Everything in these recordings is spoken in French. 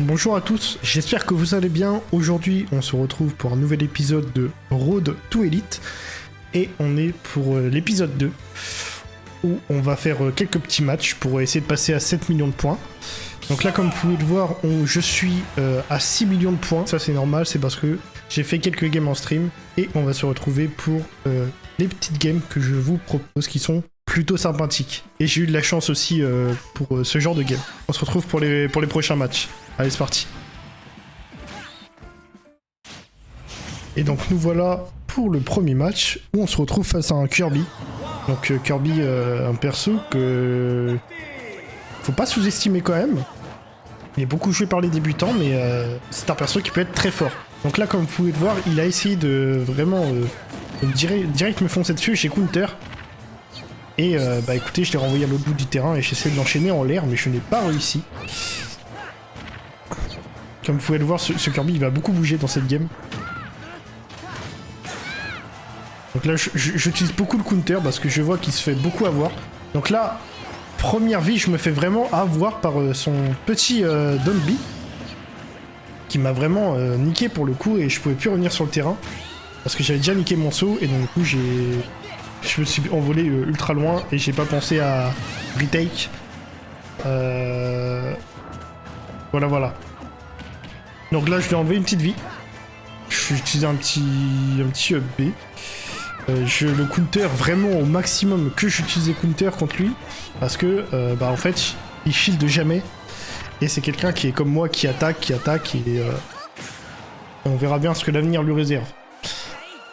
Bonjour à tous, j'espère que vous allez bien. Aujourd'hui, on se retrouve pour un nouvel épisode de Road to Elite. Et on est pour l'épisode 2, où on va faire quelques petits matchs pour essayer de passer à 7 millions de points. Donc là, comme vous pouvez le voir, je suis à 6 millions de points. Ça, c'est normal, c'est parce que j'ai fait quelques games en stream. Et on va se retrouver pour les petites games que je vous propose, qui sont plutôt sympathiques. Et j'ai eu de la chance aussi pour ce genre de game. On se retrouve pour les prochains matchs. Allez, c'est parti. Et donc nous voilà pour le premier match où on se retrouve face à un Kirby. Donc Kirby, un perso que faut pas sous-estimer quand même. Il est beaucoup joué par les débutants, mais c'est un perso qui peut être très fort. Donc là, comme vous pouvez le voir, il a essayé de vraiment direct me foncer dessus chez Counter. Et bah écoutez, je l'ai renvoyé à l'autre bout du terrain et j'essaie de l'enchaîner en l'air, mais je n'ai pas réussi. Comme vous pouvez le voir, ce Kirby il va beaucoup bouger dans cette game. Donc là j'utilise beaucoup le counter parce que je vois qu'il se fait beaucoup avoir. Donc là, première vie, je me fais vraiment avoir par son petit Donby, qui m'a vraiment niqué pour le coup et je pouvais plus revenir sur le terrain. Parce que j'avais déjà niqué mon saut et donc du coup je me suis envolé ultra loin et j'ai pas pensé à retake. Voilà. Donc là, je lui ai enlevé une petite vie. Je vais utiliser un petit up B. Je le counter vraiment au maximum que j'utilisais counter contre lui. Parce que, en fait, il shield jamais. Et c'est quelqu'un qui est comme moi, qui attaque. Et on verra bien ce que l'avenir lui réserve.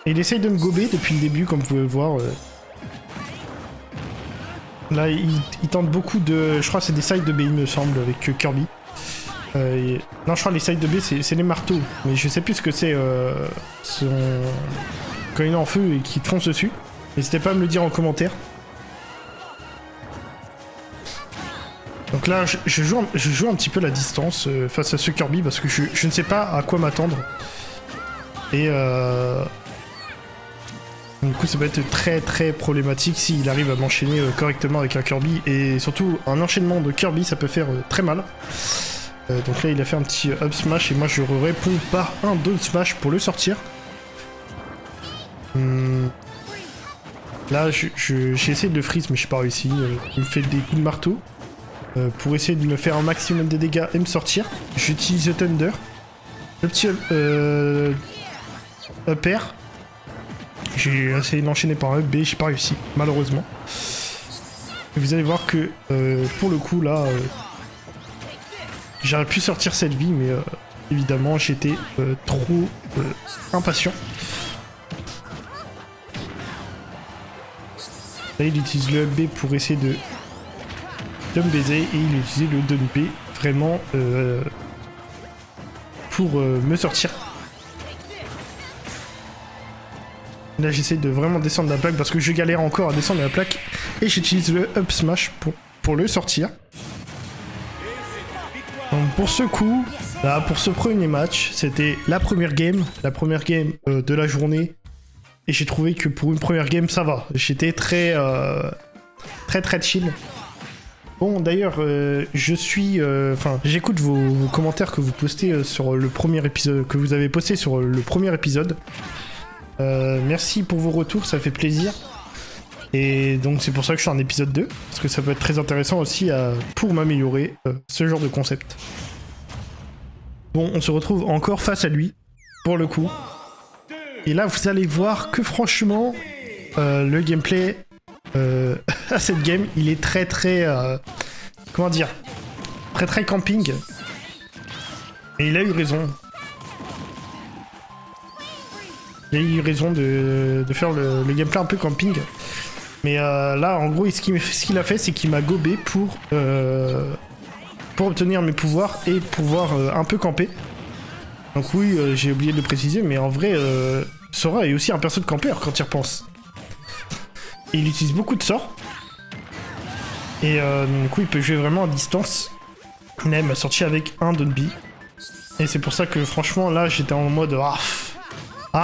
Et il essaye de me gober depuis le début, comme vous pouvez le voir. Là, il tente beaucoup de... Je crois que c'est des sides de B, il me semble, avec Kirby. Non, je crois que les sides de B, c'est les marteaux. Mais je sais plus ce que c'est quand il est en feu et qu'il te fonce dessus. N'hésitez pas à me le dire en commentaire. Donc là, je joue un petit peu la distance face à ce Kirby parce que je ne sais pas à quoi m'attendre. Et du coup, ça va être très très problématique s'il arrive à m'enchaîner correctement avec un Kirby. Et surtout, un enchaînement de Kirby, ça peut faire très mal. Donc là il a fait un petit up smash et moi je réponds par un down smash pour le sortir. Là j'ai essayé de le freeze mais je n'ai pas réussi. Il me fait des coups de marteau pour essayer de me faire un maximum de dégâts et me sortir. J'utilise le Thunder. Le petit up air. J'ai essayé de l'enchaîner par un up B, j'ai pas réussi malheureusement. Et vous allez voir que pour le coup là... J'aurais pu sortir cette vie, mais évidemment, j'étais trop impatient. Là, il utilise le B pour essayer de me baiser, et il utilise le down B vraiment pour me sortir. Là, j'essaie de vraiment descendre la plaque parce que je galère encore à descendre la plaque, et j'utilise le up smash pour le sortir. Donc pour ce coup, là, pour ce premier match, c'était la première game de la journée. Et j'ai trouvé que pour une première game, ça va. J'étais très chill. Bon, d'ailleurs, j'écoute vos commentaires que vous postez sur le premier épisode, que vous avez posté sur le premier épisode. Merci pour vos retours, ça fait plaisir. Et donc c'est pour ça que je suis en épisode 2, parce que ça peut être très intéressant aussi pour m'améliorer ce genre de concept. Bon, on se retrouve encore face à lui, pour le coup. Et là, vous allez voir que franchement, le gameplay à cette game, il est très... comment dire, très camping. Et il a eu raison. Il a eu raison de faire le gameplay un peu camping. Mais là, en gros, ce qu'il a fait, c'est qu'il m'a gobé pour obtenir mes pouvoirs et pouvoir un peu camper. Donc oui, j'ai oublié de le préciser, mais en vrai, Sora est aussi un perso de campeur quand il repense. Et il utilise beaucoup de sorts. Et du coup, il peut jouer vraiment à distance. Là, il m'a sorti avec un Donby. Et c'est pour ça que franchement, là, j'étais en mode...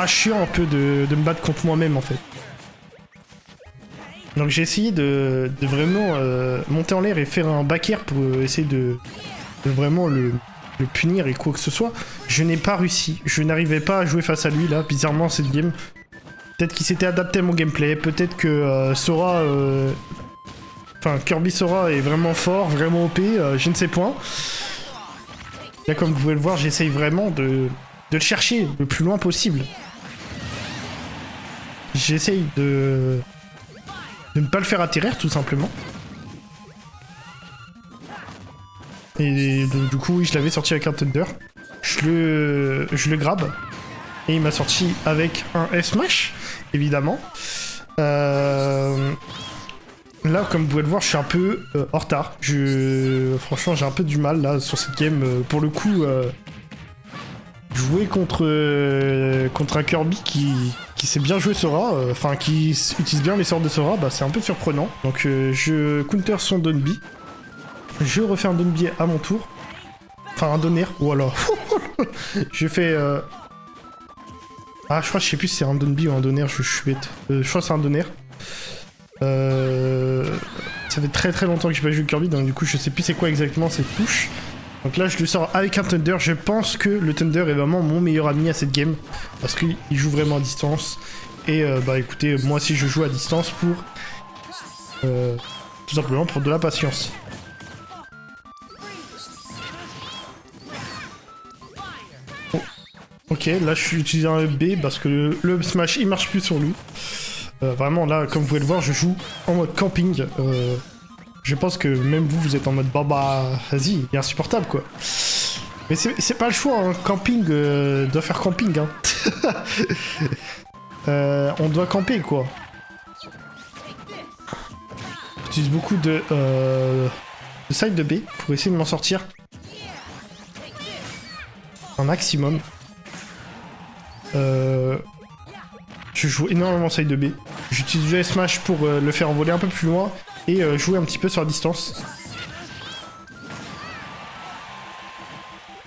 chiant un peu de me battre contre moi-même, en fait. Donc j'ai essayé de vraiment monter en l'air et faire un back air pour essayer de vraiment le le punir et quoi que ce soit. Je n'ai pas réussi. Je n'arrivais pas à jouer face à lui là, bizarrement cette game. Peut-être qu'il s'était adapté à mon gameplay, peut-être que Sora... Enfin, Kirby Sora est vraiment fort, vraiment OP, je ne sais point. Là, comme vous pouvez le voir, j'essaye vraiment de le chercher le plus loin possible. J'essaye de ne pas le faire atterrir, tout simplement. Et donc, du coup, oui, je l'avais sorti avec un Thunder. Je le grabe. Et il m'a sorti avec un S-Smash, évidemment. Là, comme vous pouvez le voir, je suis un peu en retard. Franchement, j'ai un peu du mal, là, sur cette game. Pour le coup, jouer contre un Kirby qui sait bien jouer Sora, enfin, qui utilise bien les sorts de Sora, bah, c'est un peu surprenant. Donc, je counter son Donby. Je refais un Donby à mon tour. Enfin, un Donner. Voilà. Je fais... Ah, je crois, je sais plus si c'est un Donby ou un Donner, je suis bête. Je crois que c'est un Donner. Ça fait très très longtemps que j'ai pas joué Kirby, donc du coup je sais plus c'est quoi exactement cette touche. Donc là je le sors avec un Thunder. Je pense que le Thunder est vraiment mon meilleur ami à cette game, parce qu'il joue vraiment à distance. Et bah écoutez, moi aussi je joue à distance pour... tout simplement pour de la patience. Oh. Ok, là je suis utilisé un B parce que le smash il marche plus sur lui. Vraiment là, comme vous pouvez le voir, je joue en mode camping. Je pense que même vous êtes en mode bah vas-y, il est insupportable quoi. Mais c'est pas le choix, hein. Camping doit faire camping. Hein. On doit camper quoi. J'utilise beaucoup de side de B pour essayer de m'en sortir un maximum. Je joue énormément side de B. J'utilise le S-Smash pour le faire envoler un peu plus loin et jouer un petit peu sur la distance.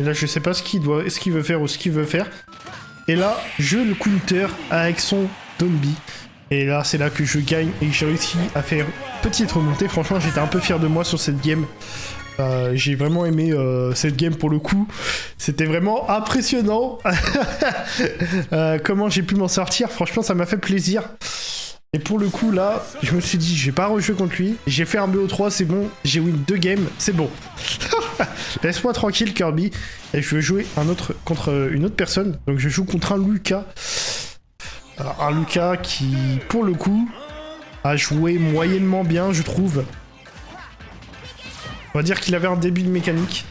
Et là, je sais pas ce qu'il veut faire ou ce qu'il veut faire. Et là, je le counter avec son Donby. Et là, c'est là que je gagne et que j'ai réussi à faire une petite remontée. Franchement, j'étais un peu fier de moi sur cette game. J'ai vraiment aimé cette game pour le coup. C'était vraiment impressionnant. Comment j'ai pu m'en sortir. Franchement, ça m'a fait plaisir. Et pour le coup, là, je me suis dit, je vais pas rejouer contre lui. J'ai fait un BO3, c'est bon. J'ai win 2 games, c'est bon. Laisse-moi tranquille, Kirby. Et je vais jouer contre une autre personne. Donc je joue contre un Lucas. Alors, un Lucas qui, pour le coup, a joué moyennement bien, je trouve. On va dire qu'il avait un début de mécanique.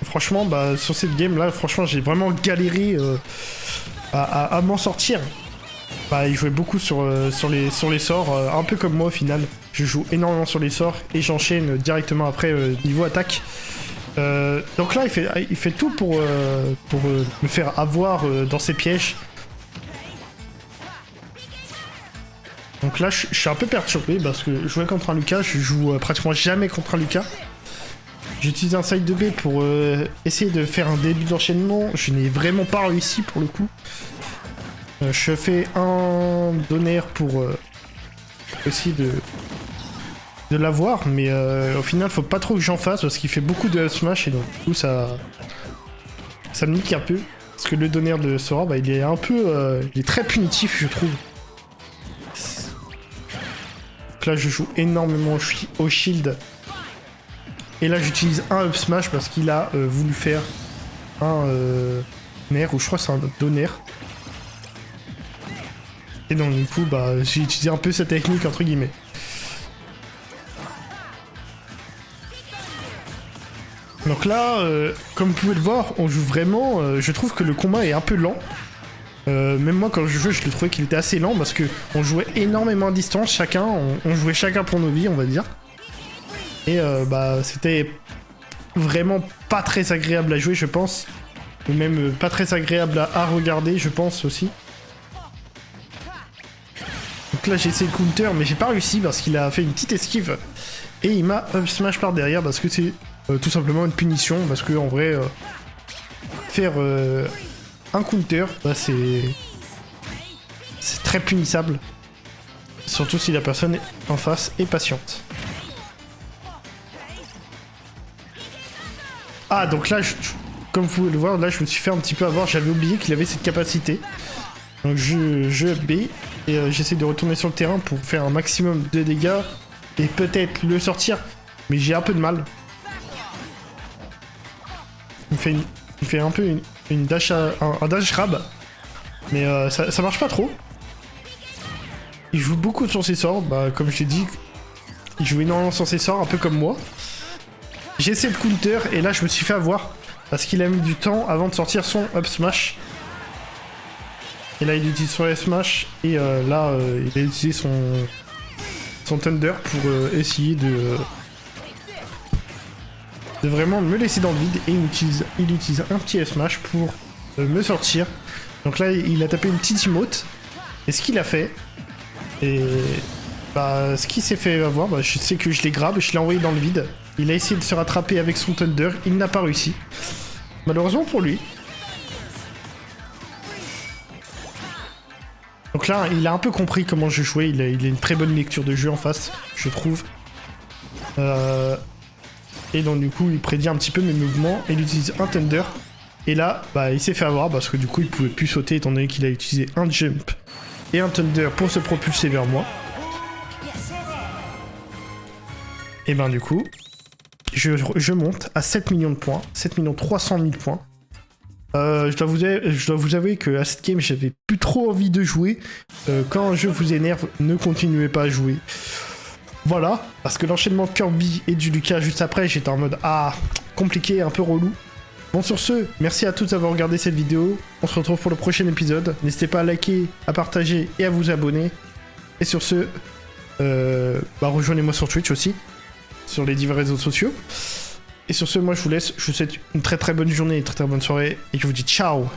Franchement, bah, sur cette game là, franchement, j'ai vraiment galéré à m'en sortir. Bah, il jouait beaucoup sur les sorts, un peu comme moi au final. Je joue énormément sur les sorts et j'enchaîne directement après niveau attaque. Donc là, il fait tout pour me faire avoir dans ses pièges. Donc là, je suis un peu perturbé parce que jouer contre un Lucas, je joue pratiquement jamais contre un Lucas. J'utilise un side de B pour essayer de faire un début d'enchaînement. Je n'ai vraiment pas réussi pour le coup. Je fais un Donner pour essayer de l'avoir, mais au final, faut pas trop que j'en fasse parce qu'il fait beaucoup de smash et donc du coup, ça me nique un peu. Parce que le Donner de Sora, bah, il est un peu... il est très punitif, je trouve. Donc là, je joue énormément au shield. Et là, j'utilise un up smash parce qu'il a voulu faire un nerf, ou je crois que c'est un Donner. Et donc, du coup, bah, j'ai utilisé un peu cette technique, entre guillemets. Donc là, comme vous pouvez le voir, on joue vraiment... je trouve que le combat est un peu lent. Même moi, quand je jouais, je le trouvais qu'il était assez lent parce que on jouait énormément à distance, chacun. On jouait chacun pour nos vies, on va dire. Et bah, c'était vraiment pas très agréable à jouer, je pense. Ou même pas très agréable à regarder, je pense aussi. Donc là, j'ai essayé de counter, mais j'ai pas réussi parce qu'il a fait une petite esquive. Et il m'a up smash par derrière parce que c'est tout simplement une punition. Parce que en vrai, faire un counter, bah, c'est très punissable. Surtout si la personne en face est patiente. Ah, donc là, comme vous pouvez le voir, là, je me suis fait un petit peu avoir. J'avais oublié qu'il avait cette capacité. Donc je B et j'essaie de retourner sur le terrain pour faire un maximum de dégâts et peut-être le sortir. Mais j'ai un peu de mal. Il me fait un peu une dash, un dash grab. Mais ça marche pas trop. Il joue beaucoup sur ses sorts. Bah, comme je l'ai dit, il joue énormément sur ses sorts, un peu comme moi. J'ai essayé de counter et là je me suis fait avoir. Parce qu'il a mis du temps avant de sortir son up smash. Et là il utilise son up smash. Et là il a utilisé son thunder pour essayer de vraiment me laisser dans le vide. Et il utilise un petit up smash pour me sortir. Donc là il a tapé une petite emote. Et ce qu'il a fait... Et... Bah, ce qu'il s'est fait avoir, bah, je sais que je l'ai grab, je l'ai envoyé dans le vide. Il a essayé de se rattraper avec son Thunder, il n'a pas réussi. Malheureusement pour lui. Donc là, il a un peu compris comment je jouais, il a une très bonne lecture de jeu en face, je trouve. Et donc du coup, il prédit un petit peu mes mouvements, et il utilise un Thunder. Et là, bah, il s'est fait avoir parce que du coup, il pouvait plus sauter étant donné qu'il a utilisé un Jump et un Thunder pour se propulser vers moi. Et ben du coup, je monte à 7 millions de points, 7 300 000 points. Je dois vous avouer que à cette game, j'avais plus trop envie de jouer. Quand un jeu vous énerve, ne continuez pas à jouer. Voilà, parce que l'enchaînement Kirby et du Lucas juste après, j'étais en mode ah, compliqué, un peu relou. Bon sur ce, merci à tous d'avoir regardé cette vidéo. On se retrouve pour le prochain épisode. N'hésitez pas à liker, à partager et à vous abonner. Et sur ce, bah rejoignez-moi sur Twitch aussi, sur les divers réseaux sociaux. Et sur ce, moi je vous laisse, je vous souhaite une très très bonne journée, une très très bonne soirée, et je vous dis ciao!